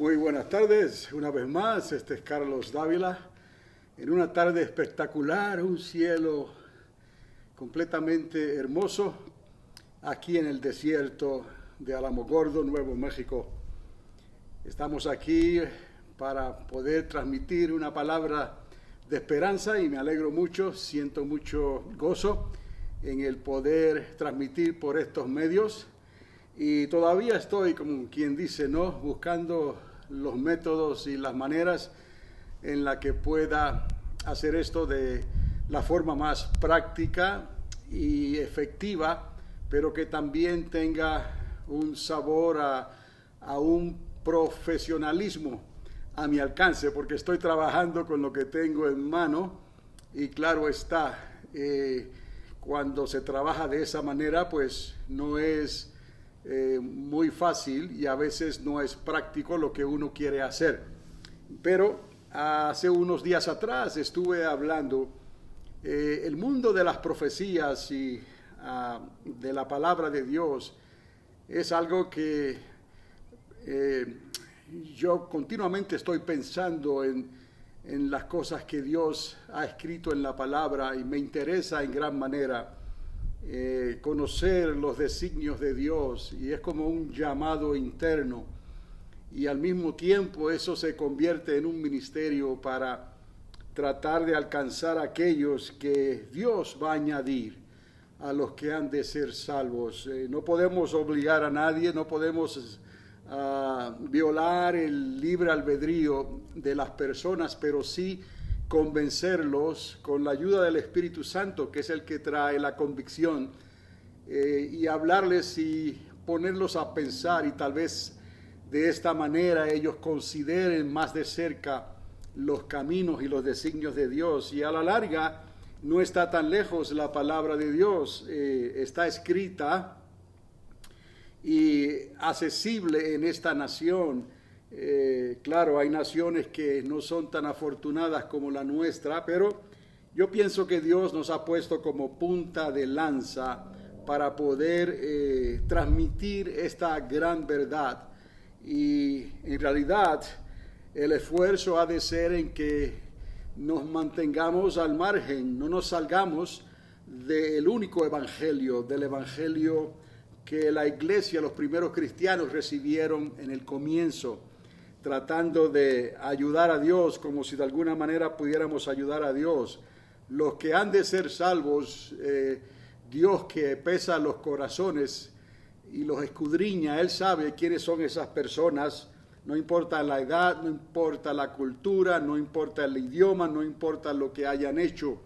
Muy buenas tardes, una vez más, este es Carlos Dávila, en una tarde espectacular, un cielo completamente hermoso, aquí en el desierto de Alamogordo, Nuevo México. Estamos aquí para poder transmitir una palabra de esperanza y me alegro mucho, siento mucho gozo en el poder transmitir por estos medios. Y todavía estoy, como quien dice, ¿no?, buscando los métodos y las maneras en la que pueda hacer esto de la forma más práctica y efectiva, pero que también tenga un sabor a un profesionalismo a mi alcance, porque estoy trabajando con lo que tengo en mano y claro está, cuando se trabaja de esa manera, pues no es muy fácil y a veces no es práctico lo que uno quiere hacer. Pero hace unos días atrás estuve hablando el mundo de las profecías y de la palabra de Dios es algo que yo continuamente estoy pensando en las cosas que Dios ha escrito en la palabra y me interesa en gran manera conocer los designios de Dios y es como un llamado interno y al mismo tiempo eso se convierte en un ministerio para tratar de alcanzar a aquellos que Dios va a añadir a los que han de ser salvos. No podemos obligar a nadie, no podemos violar el libre albedrío de las personas, pero sí convencerlos con la ayuda del Espíritu Santo, que es el que trae la convicción, y hablarles y ponerlos a pensar y tal vez de esta manera ellos consideren más de cerca los caminos y los designios de Dios. Y a la larga no está tan lejos la palabra de Dios, está escrita y accesible en esta nación. Claro, hay naciones que no son tan afortunadas como la nuestra, pero yo pienso que Dios nos ha puesto como punta de lanza para poder transmitir esta gran verdad. Y en realidad el esfuerzo ha de ser en que nos mantengamos al margen, no nos salgamos del único evangelio, del evangelio que la iglesia, los primeros cristianos recibieron en el comienzo, tratando de ayudar a Dios como si de alguna manera pudiéramos ayudar a Dios. Los que han de ser salvos, Dios que pesa los corazones y los escudriña, Él sabe quiénes son esas personas, no importa la edad, no importa la cultura, no importa el idioma, no importa lo que hayan hecho,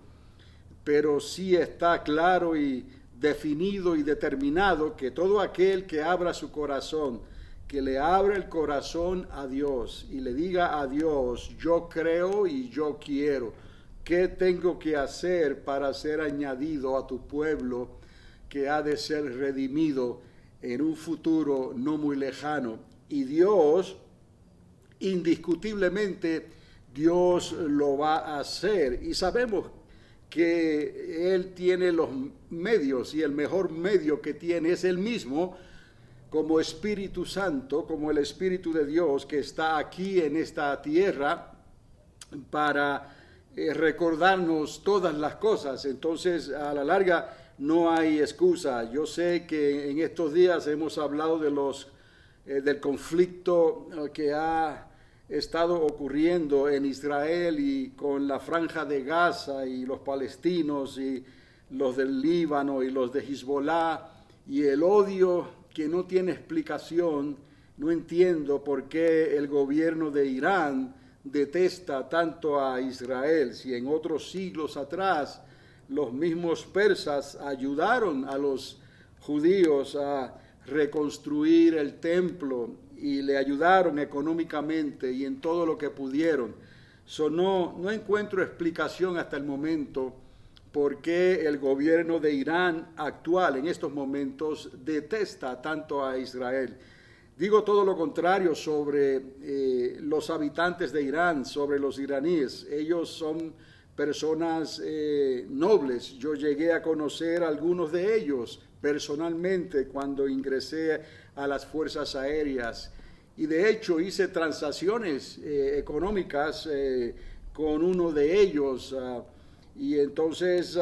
pero sí está claro y definido y determinado que todo aquel que abra su corazón, que le abra el corazón a Dios y le diga a Dios, yo creo y yo quiero, ¿qué tengo que hacer para ser añadido a tu pueblo que ha de ser redimido en un futuro no muy lejano? Y Dios, indiscutiblemente, Dios lo va a hacer y sabemos que Él tiene los medios y el mejor medio que tiene es Él mismo, como Espíritu Santo, como el Espíritu de Dios que está aquí en esta tierra para recordarnos todas las cosas. Entonces, a la larga no hay excusa. Yo sé que en estos días hemos hablado de del conflicto que ha estado ocurriendo en Israel y con la franja de Gaza y los palestinos y los del Líbano y los de Hezbollah y el odio que no tiene explicación. No entiendo por qué el gobierno de Irán detesta tanto a Israel, si en otros siglos atrás los mismos persas ayudaron a los judíos a reconstruir el templo y le ayudaron económicamente y en todo lo que pudieron. No encuentro explicación hasta el momento por qué el gobierno de Irán actual en estos momentos detesta tanto a Israel. Digo todo lo contrario sobre los habitantes de Irán, sobre los iraníes. Ellos son personas nobles. Yo llegué a conocer a algunos de ellos personalmente cuando ingresé a las fuerzas aéreas y de hecho hice transacciones económicas con uno de ellos, y entonces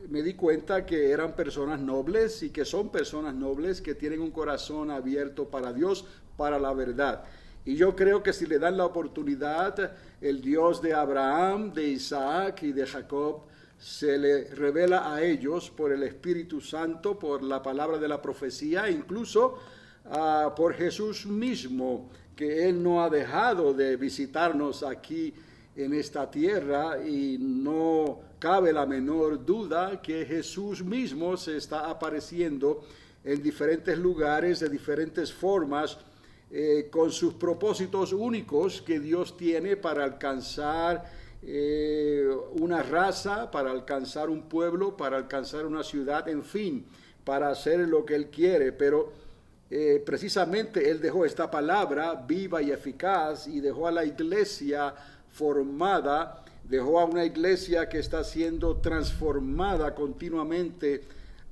me di cuenta que eran personas nobles y que son personas nobles que tienen un corazón abierto para Dios, para la verdad. Y yo creo que si le dan la oportunidad, el Dios de Abraham, de Isaac y de Jacob se le revela a ellos por el Espíritu Santo, por la palabra de la profecía, incluso por Jesús mismo, que Él no ha dejado de visitarnos aquí en esta tierra, y no cabe la menor duda que Jesús mismo se está apareciendo en diferentes lugares, de diferentes formas, con sus propósitos únicos que Dios tiene para alcanzar una raza, para alcanzar un pueblo, para alcanzar una ciudad, en fin, para hacer lo que Él quiere. Pero precisamente Él dejó esta palabra viva y eficaz, y dejó a la iglesia formada, dejó a una iglesia que está siendo transformada continuamente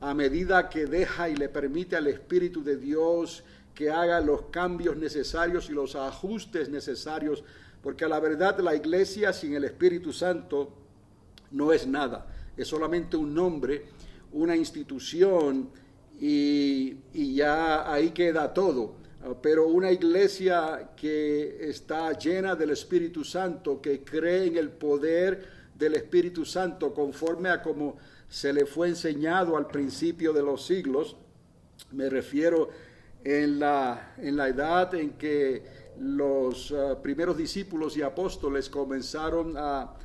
a medida que deja y le permite al Espíritu de Dios que haga los cambios necesarios y los ajustes necesarios, porque a la verdad la iglesia sin el Espíritu Santo no es nada, es solamente un nombre, una institución, y ya ahí queda todo. Pero una iglesia que está llena del Espíritu Santo, que cree en el poder del Espíritu Santo conforme a como se le fue enseñado al principio de los siglos, me refiero en la edad en que los primeros discípulos y apóstoles comenzaron a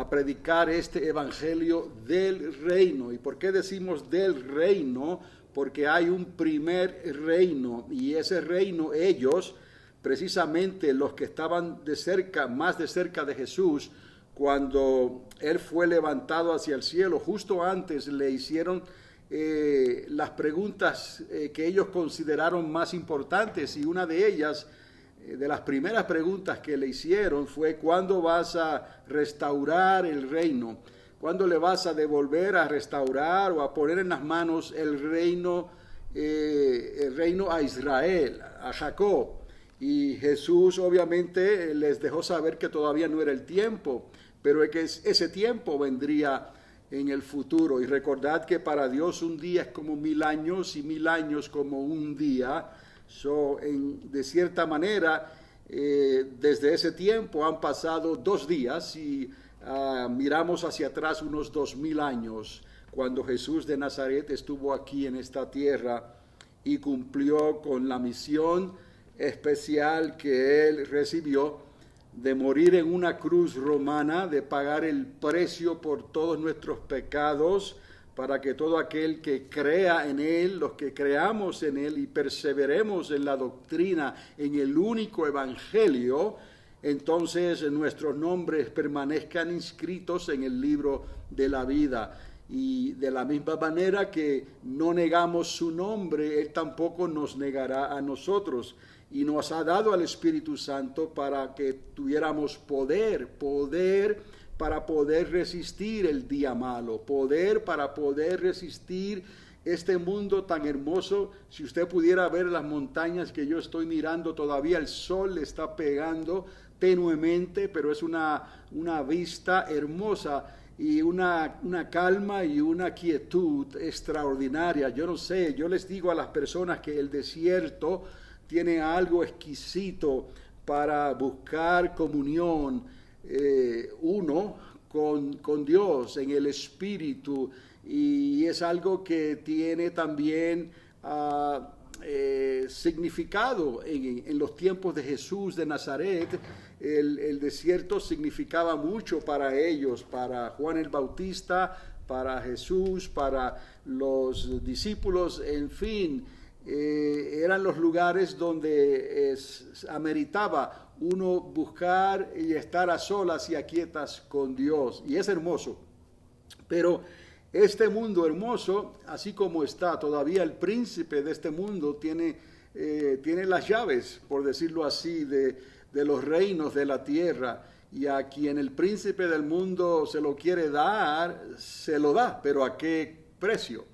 predicar este evangelio del reino. ¿Y por qué decimos del reino? Porque hay un primer reino, y ese reino, ellos, precisamente los que estaban de cerca, más de cerca de Jesús, cuando Él fue levantado hacia el cielo, justo antes le hicieron las preguntas que ellos consideraron más importantes, y una de ellas, de las primeras preguntas que le hicieron, fue: ¿cuándo vas a restaurar el reino? ¿Cuándo le vas a devolver, a restaurar o a poner en las manos el reino a Israel, a Jacob? Y Jesús obviamente les dejó saber que todavía no era el tiempo, pero que ese tiempo vendría en el futuro. Y recordad que para Dios un día es como 1000 años y 1000 años como un día. De cierta manera, desde ese tiempo han pasado 2 días, y miramos hacia atrás unos 2000 años, cuando Jesús de Nazaret estuvo aquí en esta tierra y cumplió con la misión especial que Él recibió de morir en una cruz romana, de pagar el precio por todos nuestros pecados, para que todo aquel que crea en Él, los que creamos en Él y perseveremos en la doctrina, en el único evangelio, entonces nuestros nombres permanezcan inscritos en el libro de la vida. Y de la misma manera que no negamos su nombre, Él tampoco nos negará a nosotros. Y nos ha dado al Espíritu Santo para que tuviéramos poder para poder resistir el día malo, poder para poder resistir este mundo tan hermoso. Si usted pudiera ver las montañas que yo estoy mirando, todavía el sol le está pegando tenuemente, pero es una vista hermosa y una calma y una quietud extraordinaria. Yo no sé, yo les digo a las personas que el desierto tiene algo exquisito para buscar comunión, uno con Dios en el Espíritu, y es algo que tiene también significado en los tiempos de Jesús de Nazaret. El desierto significaba mucho para ellos, para Juan el Bautista, para Jesús, para los discípulos, en fin, eran los lugares donde ameritaba uno buscar y estar a solas y a quietas con Dios, y es hermoso. Pero este mundo hermoso, así como está, todavía el príncipe de este mundo tiene las llaves, por decirlo así, de los reinos de la tierra, y a quien el príncipe del mundo se lo quiere dar, se lo da, pero ¿a qué precio?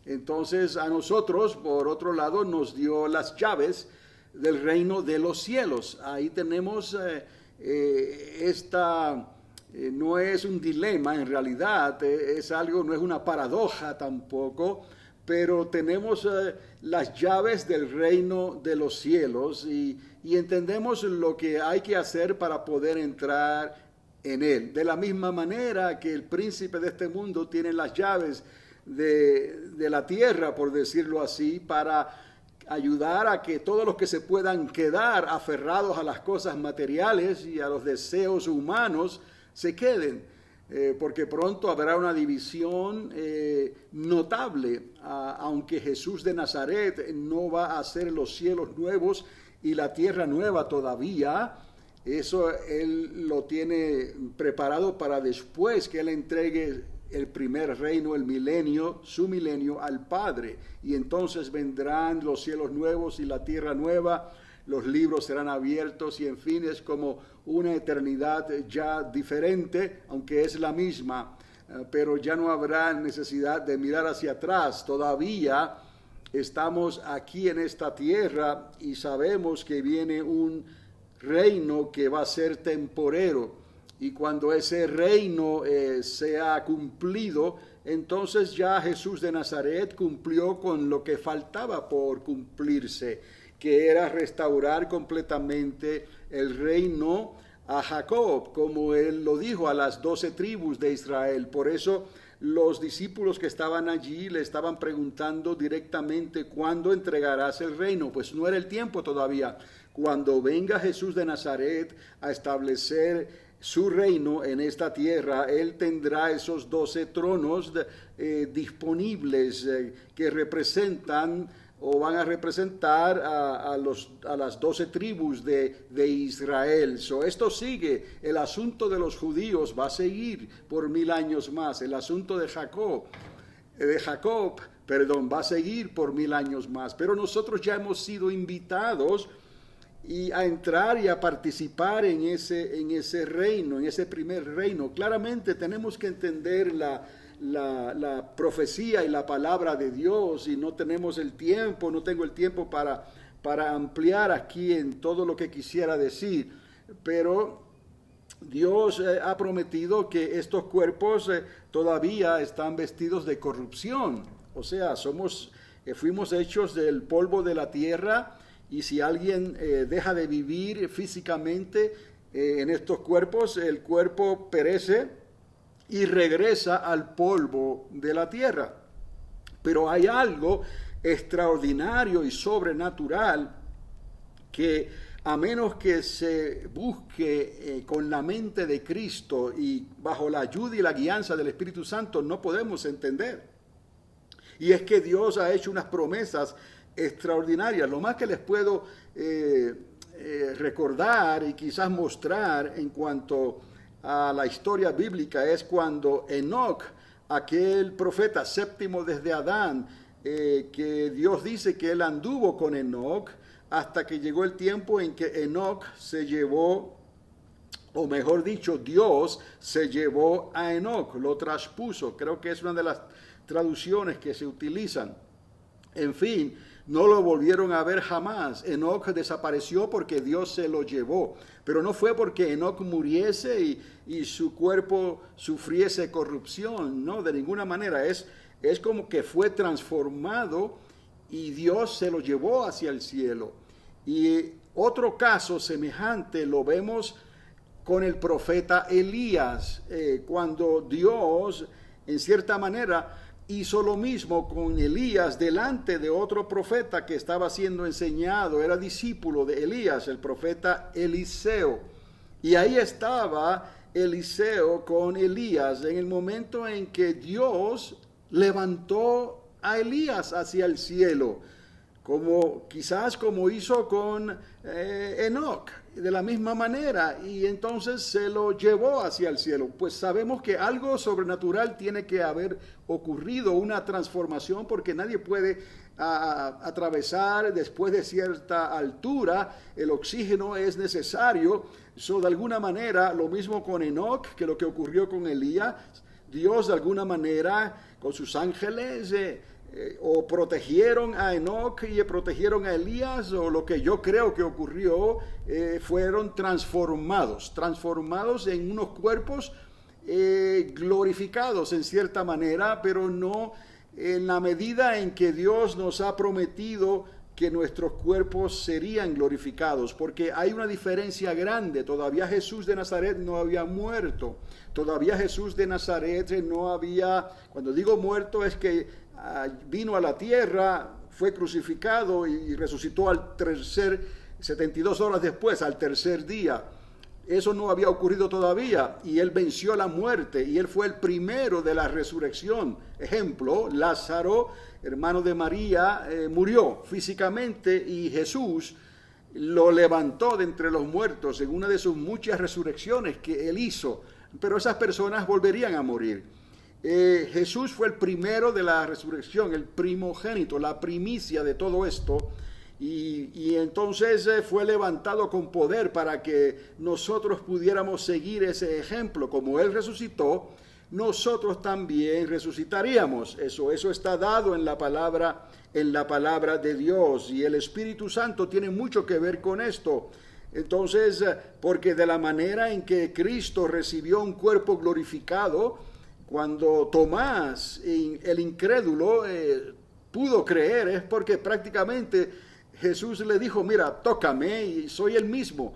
Entonces a nosotros, por otro lado, nos dio las llaves del reino de los cielos. Ahí tenemos no es un dilema en realidad, es algo, no es una paradoja tampoco, pero tenemos las llaves del reino de los cielos y entendemos lo que hay que hacer para poder entrar en él. De la misma manera que el príncipe de este mundo tiene las llaves de la tierra, por decirlo así, para ayudar a que todos los que se puedan quedar aferrados a las cosas materiales y a los deseos humanos se queden, porque pronto habrá una división notable, aunque Jesús de Nazaret no va a hacer los cielos nuevos y la tierra nueva todavía. Eso Él lo tiene preparado para después que Él entregue el primer reino, el milenio, su milenio al Padre. Y entonces vendrán los cielos nuevos y la tierra nueva, los libros serán abiertos y en fin es como una eternidad ya diferente, aunque es la misma, pero ya no habrá necesidad de mirar hacia atrás. Todavía estamos aquí en esta tierra y sabemos que viene un reino que va a ser temporero. Y cuando ese reino sea cumplido, entonces ya Jesús de Nazaret cumplió con lo que faltaba por cumplirse, que era restaurar completamente el reino a Jacob, como él lo dijo a las 12 tribus de Israel. Por eso los discípulos que estaban allí le estaban preguntando directamente, ¿cuándo entregarás el reino? Pues no era el tiempo todavía. Cuando venga Jesús de Nazaret a establecer su reino en esta tierra, Él tendrá esos 12 tronos disponibles que representan o van a representar a las 12 tribus de Israel. Esto sigue, el asunto de los judíos va a seguir por 1000 años más, el asunto de Jacob, va a seguir por 1000 años más, pero nosotros ya hemos sido invitados a entrar y a participar en ese reino, en ese primer reino. Claramente tenemos que entender la profecía y la palabra de Dios y no tengo el tiempo para ampliar aquí en todo lo que quisiera decir, pero Dios ha prometido que estos cuerpos todavía están vestidos de corrupción, o sea, fuimos hechos del polvo de la tierra. Y si alguien deja de vivir físicamente en estos cuerpos, el cuerpo perece y regresa al polvo de la tierra. Pero hay algo extraordinario y sobrenatural que a menos que se busque con la mente de Cristo y bajo la ayuda y la guianza del Espíritu Santo, no podemos entender. Y es que Dios ha hecho unas promesas extraordinarias. Lo más que les puedo recordar y quizás mostrar en cuanto a la historia bíblica es cuando Enoc, aquel profeta séptimo desde Adán, que Dios dice que él anduvo con Enoc hasta que llegó el tiempo en que Enoc se llevó, o mejor dicho, Dios se llevó a Enoc, lo traspuso. Creo que es una de las traducciones que se utilizan. En fin, no lo volvieron a ver jamás. Enoc desapareció porque Dios se lo llevó. Pero no fue porque Enoc muriese y su cuerpo sufriese corrupción. No, de ninguna manera. Es como que fue transformado y Dios se lo llevó hacia el cielo. Y otro caso semejante lo vemos con el profeta Elías, cuando Dios, en cierta manera, hizo lo mismo con Elías delante de otro profeta que estaba siendo enseñado, era discípulo de Elías, el profeta Eliseo. Y ahí estaba Eliseo con Elías en el momento en que Dios levantó a Elías hacia el cielo, quizás como hizo con Enoc, de la misma manera, y entonces se lo llevó hacia el cielo. Pues sabemos que algo sobrenatural tiene que haber ocurrido, una transformación, porque nadie puede atravesar después de cierta altura. El oxígeno es necesario. De alguna manera, lo mismo con Enoc que lo que ocurrió con Elías. Dios de alguna manera con sus ángeles o protegieron a Enoc y protegieron a Elías, o lo que yo creo que ocurrió, fueron transformados en unos cuerpos glorificados en cierta manera, pero no en la medida en que Dios nos ha prometido que nuestros cuerpos serían glorificados, porque hay una diferencia grande. Todavía Jesús de Nazaret no había muerto, todavía Jesús de Nazaret no había, cuando digo muerto es que vino a la tierra, fue crucificado y resucitó 72 horas después, al tercer día. Eso no había ocurrido todavía, y él venció la muerte, y él fue el primero de la resurrección. Ejemplo, Lázaro, hermano de María, murió físicamente, y Jesús lo levantó de entre los muertos en una de sus muchas resurrecciones que él hizo, pero esas personas volverían a morir. Jesús fue el primero de la resurrección, el primogénito, la primicia de todo esto. Y entonces fue levantado con poder para que nosotros pudiéramos seguir ese ejemplo. Como Él resucitó, nosotros también resucitaríamos. Eso está dado en la palabra de Dios. Y el Espíritu Santo tiene mucho que ver con esto. Entonces, porque de la manera en que Cristo recibió un cuerpo glorificado, cuando Tomás, el incrédulo, pudo creer, es porque prácticamente Jesús le dijo, mira, tócame y soy el mismo.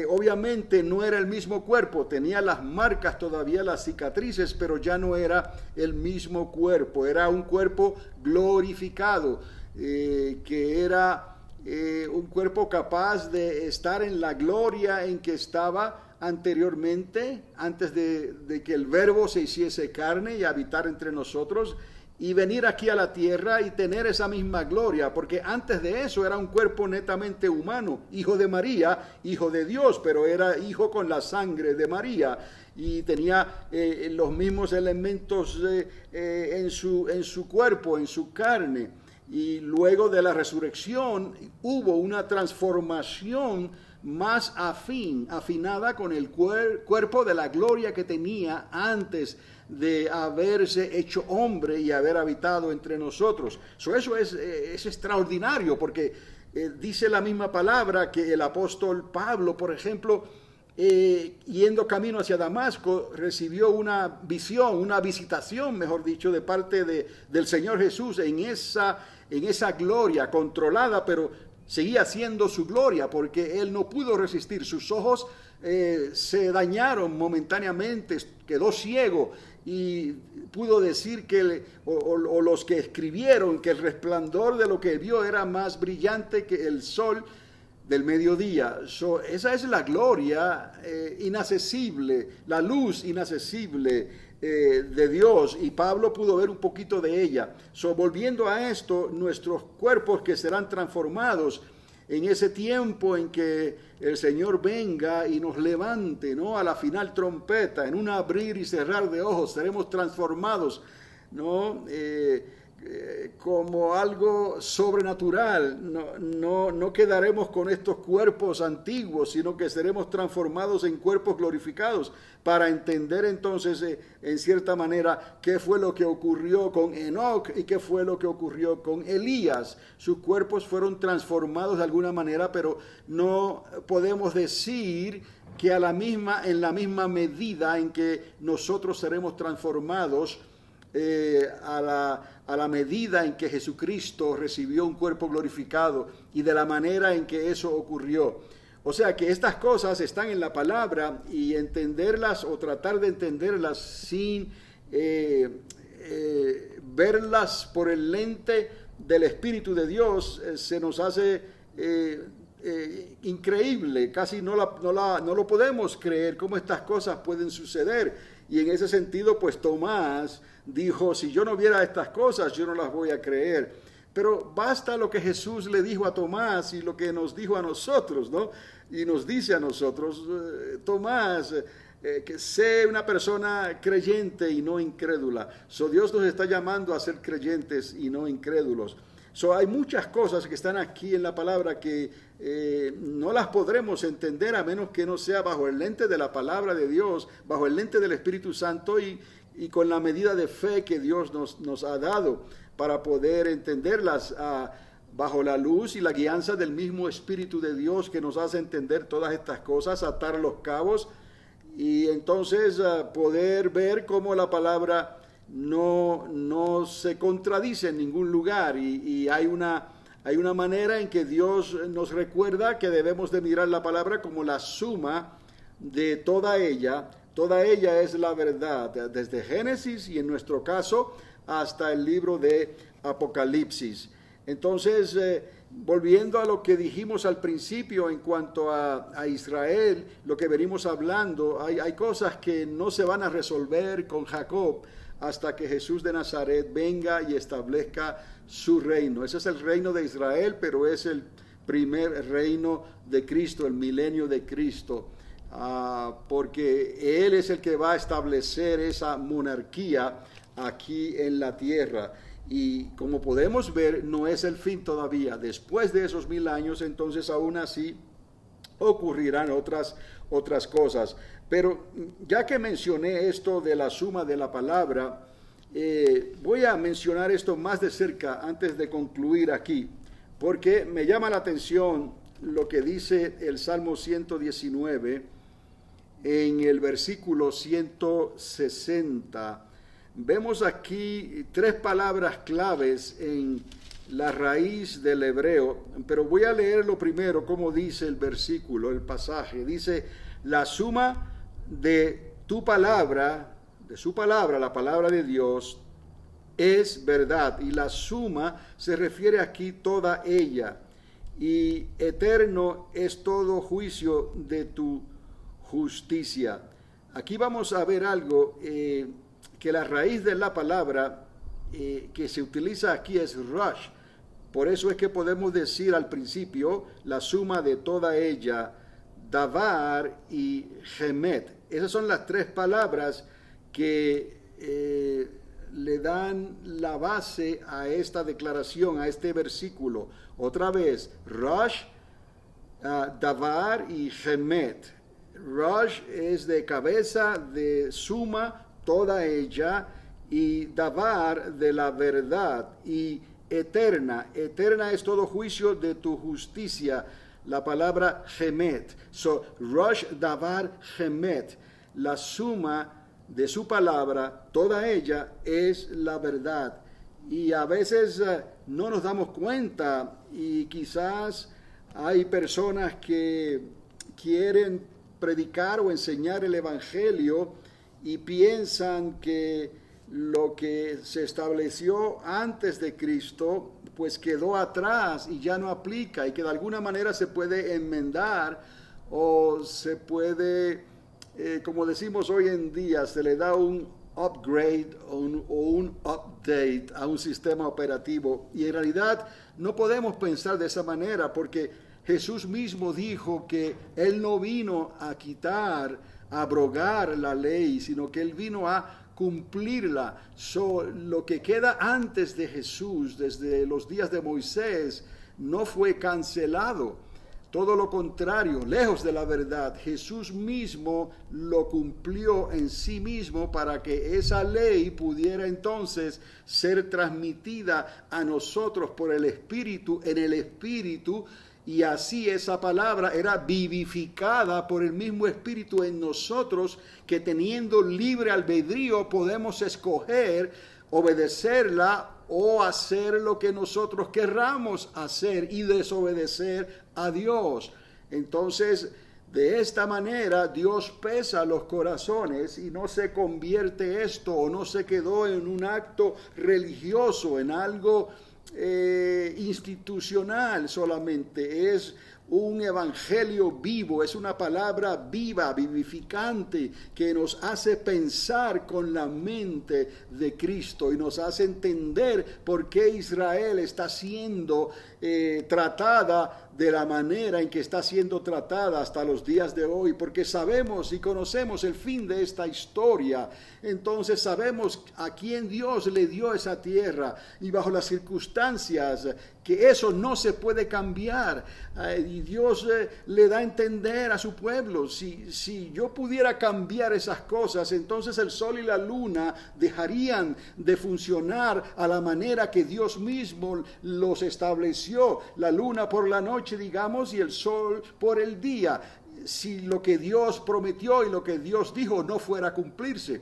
Obviamente no era el mismo cuerpo, tenía las marcas todavía, las cicatrices, pero ya no era el mismo cuerpo, era un cuerpo glorificado, que era un cuerpo capaz de estar en la gloria en que estaba anteriormente, antes de que el Verbo se hiciese carne y habitar entre nosotros, y venir aquí a la tierra y tener esa misma gloria, porque antes de eso era un cuerpo netamente humano, hijo de María, hijo de Dios, pero era hijo con la sangre de María, y tenía los mismos elementos en su cuerpo, en su carne. Y luego de la resurrección hubo una transformación más afinada con el cuerpo de la gloria que tenía antes de haberse hecho hombre y haber habitado entre nosotros. Eso es extraordinario, porque dice la misma palabra que el apóstol Pablo, por ejemplo, yendo camino hacia Damasco, recibió una visión, una visitación, mejor dicho, de parte del Señor Jesús en esa gloria controlada, pero seguía siendo su gloria, porque él no pudo resistir. Sus ojos se dañaron momentáneamente, quedó ciego, y pudo decir o los que escribieron que el resplandor de lo que vio era más brillante que el sol del mediodía. Esa es la gloria inaccesible, la luz inaccesible de Dios, y Pablo pudo ver un poquito de ella. Volviendo a esto, nuestros cuerpos que serán transformados en ese tiempo en que el Señor venga y nos levante, ¿no? A la final trompeta, en un abrir y cerrar de ojos, seremos transformados, ¿no? Como algo sobrenatural. No quedaremos con estos cuerpos antiguos, sino que seremos transformados en cuerpos glorificados, para entender entonces en cierta manera qué fue lo que ocurrió con Enoc y qué fue lo que ocurrió con Elías. Sus cuerpos fueron transformados de alguna manera, pero no podemos decir que en la misma medida en que nosotros seremos transformados, a la medida en que Jesucristo recibió un cuerpo glorificado, y de la manera en que eso ocurrió. O sea que estas cosas están en la palabra, y entenderlas o tratar de entenderlas sin verlas por el lente del Espíritu de Dios se nos hace increíble. Casi no lo podemos creer cómo estas cosas pueden suceder. Y en ese sentido, pues Tomás dijo, si yo no viera estas cosas, yo no las voy a creer. Pero basta lo que Jesús le dijo a Tomás y lo que nos dijo a nosotros, ¿no? Y nos dice a nosotros, Tomás, que sé una persona creyente y no incrédula. Dios nos está llamando a ser creyentes y no incrédulos. Hay muchas cosas que están aquí en la palabra que no las podremos entender a menos que no sea bajo el lente de la palabra de Dios, bajo el lente del Espíritu Santo, y con la medida de fe que Dios nos ha dado. para poder entenderlas bajo la luz y la guianza del mismo Espíritu de Dios que nos hace entender todas estas cosas, atar los cabos y entonces poder ver cómo la palabra no se contradice en ningún lugar y hay una manera en que Dios nos recuerda que debemos de mirar la palabra como la suma de toda ella. Toda ella es la verdad, desde Génesis y en nuestro caso hasta el libro de Apocalipsis. Entonces, volviendo a lo que dijimos al principio en cuanto a Israel, lo que venimos hablando, hay cosas que no se van a resolver con Jacob hasta que Jesús de Nazaret venga y establezca su reino. Ese es el reino de Israel, pero es el primer reino de Cristo, el milenio de Cristo, porque Él es el que va a establecer esa monarquía aquí en la tierra. Y como podemos ver, no es el fin todavía. Después de esos 1000 años, entonces aún así ocurrirán otras cosas. Pero ya que mencioné esto de la suma de la palabra, voy a mencionar esto más de cerca antes de concluir aquí, porque me llama la atención lo que dice el Salmo 119 en el versículo 160. Vemos aquí 3 palabras claves en la raíz del hebreo, pero voy a leer lo primero, como dice el versículo, el pasaje. Dice, la suma de tu palabra, de su palabra, la palabra de Dios, es verdad. Y la suma se refiere aquí toda ella. Y eterno es todo juicio de tu justicia. Aquí vamos a ver algo, que la raíz de la palabra que se utiliza aquí es rosh. Por eso es que podemos decir al principio la suma de toda ella, davar y gemet. Esas son las 3 palabras que le dan la base a esta declaración, a este versículo. Otra vez, rosh, davar y gemet. Rosh es de cabeza, de suma, toda ella, y davar de la verdad, y eterna. Eterna es todo juicio de tu justicia, la palabra gemet. So, rosh, davar, gemet. La suma de su palabra, toda ella es la verdad. Y a veces no nos damos cuenta, y quizás hay personas que quieren predicar o enseñar el evangelio y piensan que lo que se estableció antes de Cristo pues quedó atrás y ya no aplica, y que de alguna manera se puede enmendar o se puede, como decimos hoy en día, se le da un upgrade o un update a un sistema operativo. Y en realidad no podemos pensar de esa manera, porque Jesús mismo dijo que Él no vino a quitar, a abrogar la ley, sino que Él vino a cumplirla. Lo que queda antes de Jesús, desde los días de Moisés, no fue cancelado. Todo lo contrario, lejos de la verdad, Jesús mismo lo cumplió en sí mismo para que esa ley pudiera entonces ser transmitida a nosotros por el Espíritu, en el Espíritu, y así esa palabra era vivificada por el mismo Espíritu en nosotros, que teniendo libre albedrío podemos escoger obedecerla o hacer lo que nosotros querramos hacer y desobedecer a Dios. Entonces, de esta manera Dios pesa los corazones y no se convierte esto, o no se quedó en un acto religioso, en algo institucional solamente. Es un evangelio vivo, es una palabra viva, vivificante, que nos hace pensar con la mente de Cristo y nos hace entender por qué Israel está siendo tratada de la manera en que está siendo tratada hasta los días de hoy, porque sabemos y conocemos el fin de esta historia. Entonces sabemos a quién Dios le dio esa tierra y bajo las circunstancias que eso no se puede cambiar. Y Dios le da a entender a su pueblo, si yo pudiera cambiar esas cosas, entonces el sol y la luna dejarían de funcionar a la manera que Dios mismo los estableció. La luna por la noche, digamos, y el sol por el día. Si lo que Dios prometió y lo que Dios dijo no fuera a cumplirse.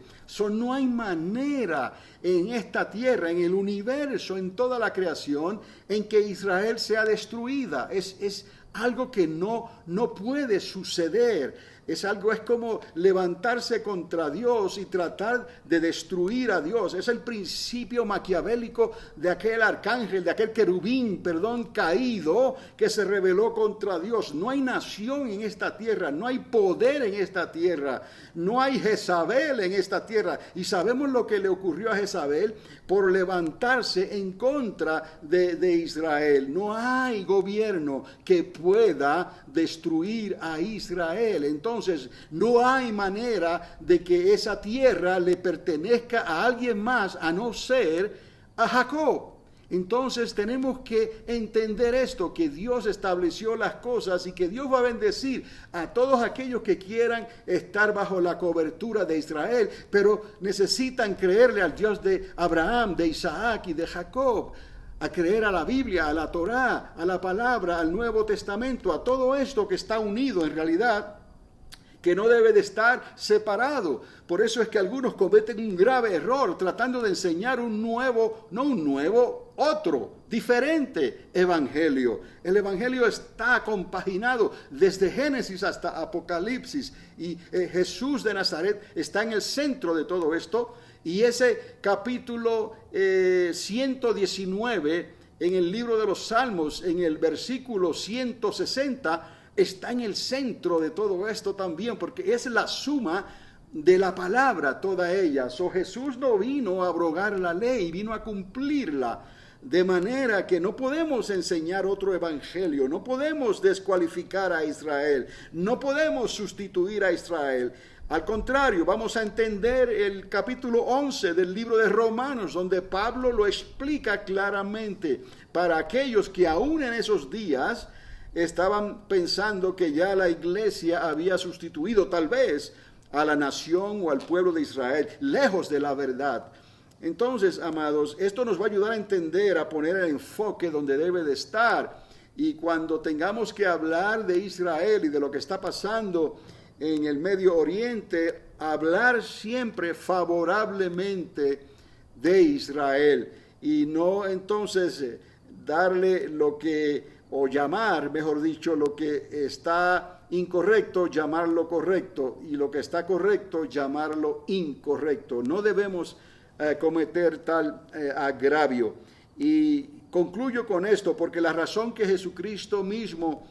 No hay manera en esta tierra, en el universo, en toda la creación, en que Israel sea destruida. Es algo que no puede suceder. Es como levantarse contra Dios y tratar de destruir a Dios. Es el principio maquiavélico de aquel arcángel, de aquel querubín, caído, que se rebeló contra Dios. No hay nación en esta tierra, no hay poder en esta tierra, no hay Jezabel en esta tierra. Y sabemos lo que le ocurrió a Jezabel por levantarse en contra de Israel. No hay gobierno que pueda destruir a Israel. Entonces, no hay manera de que esa tierra le pertenezca a alguien más a no ser a Jacob. Entonces tenemos que entender esto, que Dios estableció las cosas y que Dios va a bendecir a todos aquellos que quieran estar bajo la cobertura de Israel, pero necesitan creerle al Dios de Abraham, de Isaac y de Jacob, a creer a la Biblia, a la Torá, a la palabra, al Nuevo Testamento, a todo esto que está unido en realidad, que no debe de estar separado. Por eso es que algunos cometen un grave error tratando de enseñar otro, diferente evangelio. El evangelio está compaginado desde Génesis hasta Apocalipsis y Jesús de Nazaret está en el centro de todo esto. Y ese capítulo 119 en el libro de los Salmos, en el versículo 160, está en el centro de todo esto también, porque es la suma de la palabra toda ella. Jesús no vino a abrogar la ley, vino a cumplirla. De manera que no podemos enseñar otro evangelio, no podemos descualificar a Israel, no podemos sustituir a Israel. Al contrario, vamos a entender el capítulo 11 del libro de Romanos, donde Pablo lo explica claramente para aquellos que aún en esos días estaban pensando que ya la iglesia había sustituido tal vez a la nación o al pueblo de Israel, lejos de la verdad. Entonces, amados, esto nos va a ayudar a entender, a poner el enfoque donde debe de estar. Y cuando tengamos que hablar de Israel y de lo que está pasando en el Medio Oriente, hablar siempre favorablemente de Israel y no entonces darle o llamar, mejor dicho, lo que está incorrecto, llamarlo correcto, y lo que está correcto, llamarlo incorrecto. No debemos cometer tal agravio. Y concluyo con esto, porque la razón que Jesucristo mismo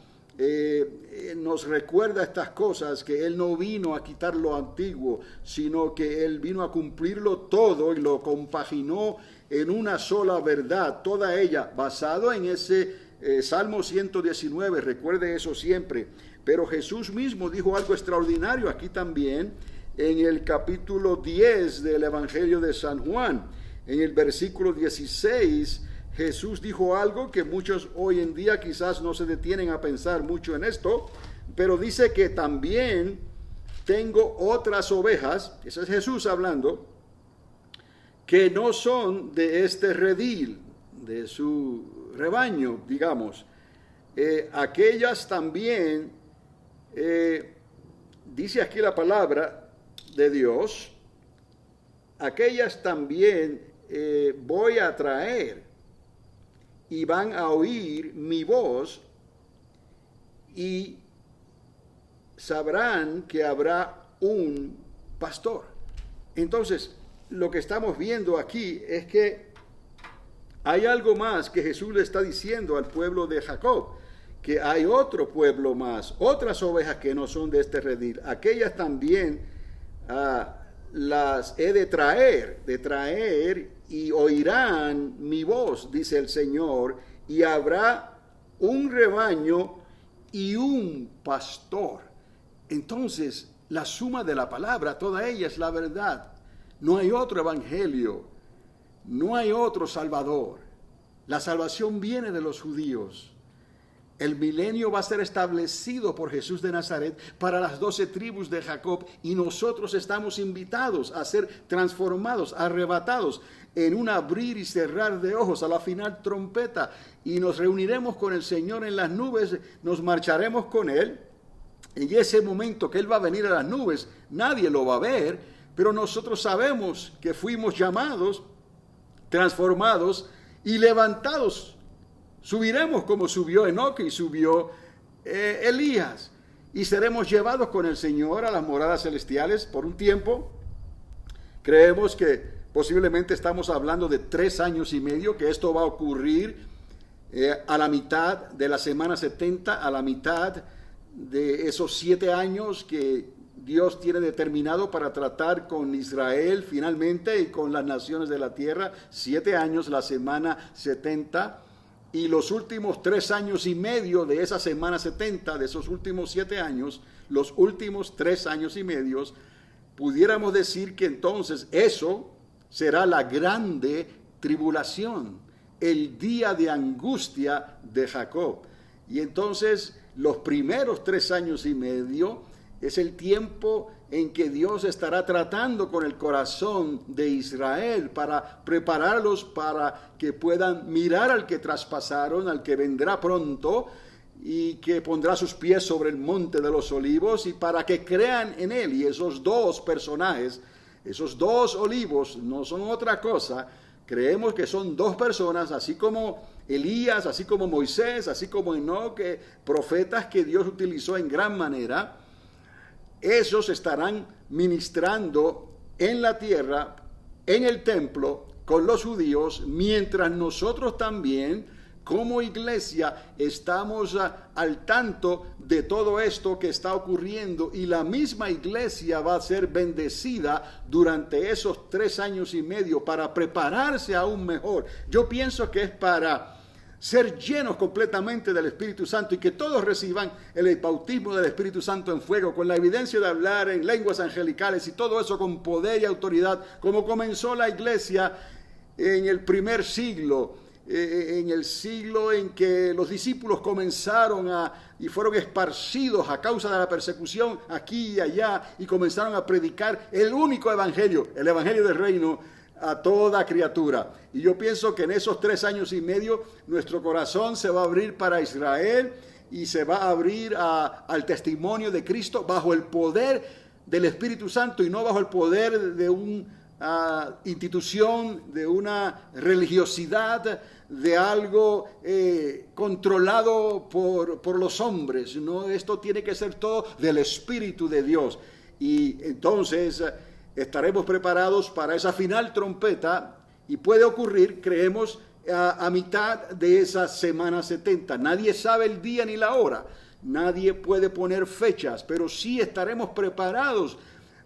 nos recuerda estas cosas, que Él no vino a quitar lo antiguo, sino que Él vino a cumplirlo todo y lo compaginó en una sola verdad, toda ella, basado en ese Salmo 119, recuerde eso siempre. Pero Jesús mismo dijo algo extraordinario aquí también, en el capítulo 10 del Evangelio de San Juan, en el versículo 16, Jesús dijo algo que muchos hoy en día quizás no se detienen a pensar mucho en esto, pero dice que también tengo otras ovejas, ese es Jesús hablando, que no son de este redil, de su rebaño, digamos. Aquellas también, dice aquí la palabra de Dios, aquellas también voy a traer y van a oír mi voz y sabrán que habrá un pastor. Entonces, lo que estamos viendo aquí es que hay algo más que Jesús le está diciendo al pueblo de Jacob, que hay otro pueblo más, otras ovejas que no son de este redil. Aquellas también las he de traer y oirán mi voz, dice el Señor, y habrá un rebaño y un pastor. Entonces, la suma de la palabra, toda ella es la verdad. No hay otro evangelio, no hay otro salvador. La salvación viene de los judíos. El milenio va a ser establecido por Jesús de Nazaret para las 12 tribus de Jacob, y nosotros estamos invitados a ser transformados, arrebatados en un abrir y cerrar de ojos a la final trompeta, y nos reuniremos con el Señor en las nubes, nos marcharemos con Él. En ese momento que Él va a venir a las nubes, nadie lo va a ver, pero nosotros sabemos que fuimos llamados, transformados y levantados. Subiremos como subió Enoc y subió Elías, y seremos llevados con el Señor a las moradas celestiales por un tiempo. Creemos que posiblemente estamos hablando de 3 años y medio, que esto va a ocurrir a la mitad de la semana 70, a la mitad de esos 7 años que Dios tiene determinado para tratar con Israel finalmente y con las naciones de la tierra. 7 años, la semana 70. Y los últimos 3 años y medio de esa semana 70, de esos últimos 7 años, los últimos 3 años y medio, pudiéramos decir que entonces eso será la grande tribulación, el día de angustia de Jacob. Y entonces los primeros 3 años y medio es el tiempo en que Dios estará tratando con el corazón de Israel para prepararlos para que puedan mirar al que traspasaron, al que vendrá pronto y que pondrá sus pies sobre el monte de los olivos, y para que crean en Él. Y esos 2 personajes, esos 2 olivos no son otra cosa. Creemos que son 2 personas, así como Elías, así como Moisés, así como Enoc, profetas que Dios utilizó en gran manera. Esos estarán ministrando en la tierra, en el templo, con los judíos, mientras nosotros también, como iglesia, estamos al tanto de todo esto que está ocurriendo, y la misma iglesia va a ser bendecida durante esos 3 años y medio para prepararse aún mejor. Yo pienso que es para ser llenos completamente del Espíritu Santo, y que todos reciban el bautismo del Espíritu Santo en fuego, con la evidencia de hablar en lenguas angelicales, y todo eso con poder y autoridad, como comenzó la iglesia en el primer siglo, en el siglo en que los discípulos comenzaron y fueron esparcidos a causa de la persecución aquí y allá, y comenzaron a predicar el único evangelio, el evangelio del reino, a toda criatura. Y yo pienso que en esos 3 años y medio nuestro corazón se va a abrir para Israel, y se va a abrir al testimonio de Cristo bajo el poder del Espíritu Santo, y no bajo el poder de una institución, de una religiosidad, de algo controlado por los hombres. No, esto tiene que ser todo del Espíritu de Dios. Y entonces estaremos preparados para esa final trompeta, y puede ocurrir, creemos, a mitad de esa semana 70. Nadie sabe el día ni la hora, nadie puede poner fechas, pero sí estaremos preparados,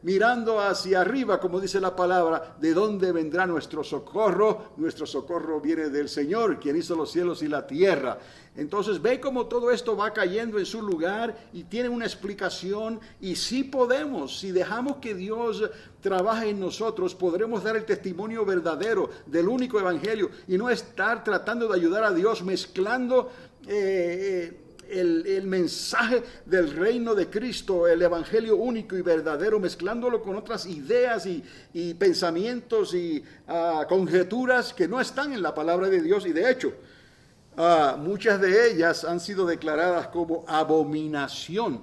mirando hacia arriba, como dice la palabra, de dónde vendrá nuestro socorro. Nuestro socorro viene del Señor, quien hizo los cielos y la tierra. Entonces ve cómo todo esto va cayendo en su lugar y tiene una explicación, y si podemos, si dejamos que Dios trabaje en nosotros, podremos dar el testimonio verdadero del único evangelio, y no estar tratando de ayudar a Dios mezclando el mensaje del reino de Cristo, el evangelio único y verdadero, mezclándolo con otras ideas y pensamientos y conjeturas que no están en la palabra de Dios. Y de hecho, muchas de ellas han sido declaradas como abominación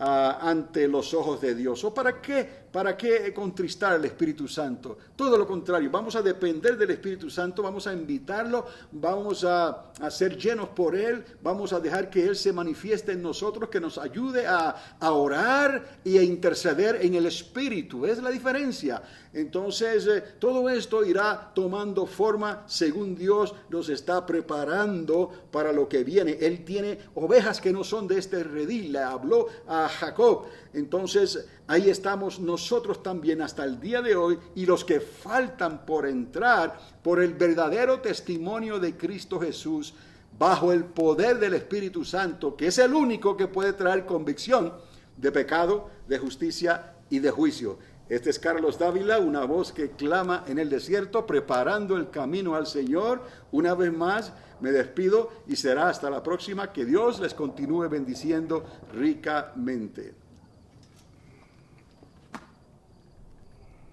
ante los ojos de Dios. ¿O para qué? ¿Para qué contristar al Espíritu Santo? Todo lo contrario, vamos a depender del Espíritu Santo, vamos a invitarlo, vamos a ser llenos por Él, vamos a dejar que Él se manifieste en nosotros, que nos ayude a orar y a interceder en el Espíritu. Es la diferencia. Entonces, todo esto irá tomando forma según Dios nos está preparando para lo que viene. Él tiene ovejas que no son de este redil, le habló a Jacob. Entonces, ahí estamos nosotros también hasta el día de hoy, y los que faltan por entrar por el verdadero testimonio de Cristo Jesús, bajo el poder del Espíritu Santo, que es el único que puede traer convicción de pecado, de justicia y de juicio. Este es Carlos Dávila, una voz que clama en el desierto, preparando el camino al Señor. Una vez más me despido y será hasta la próxima. Que Dios les continúe bendiciendo ricamente.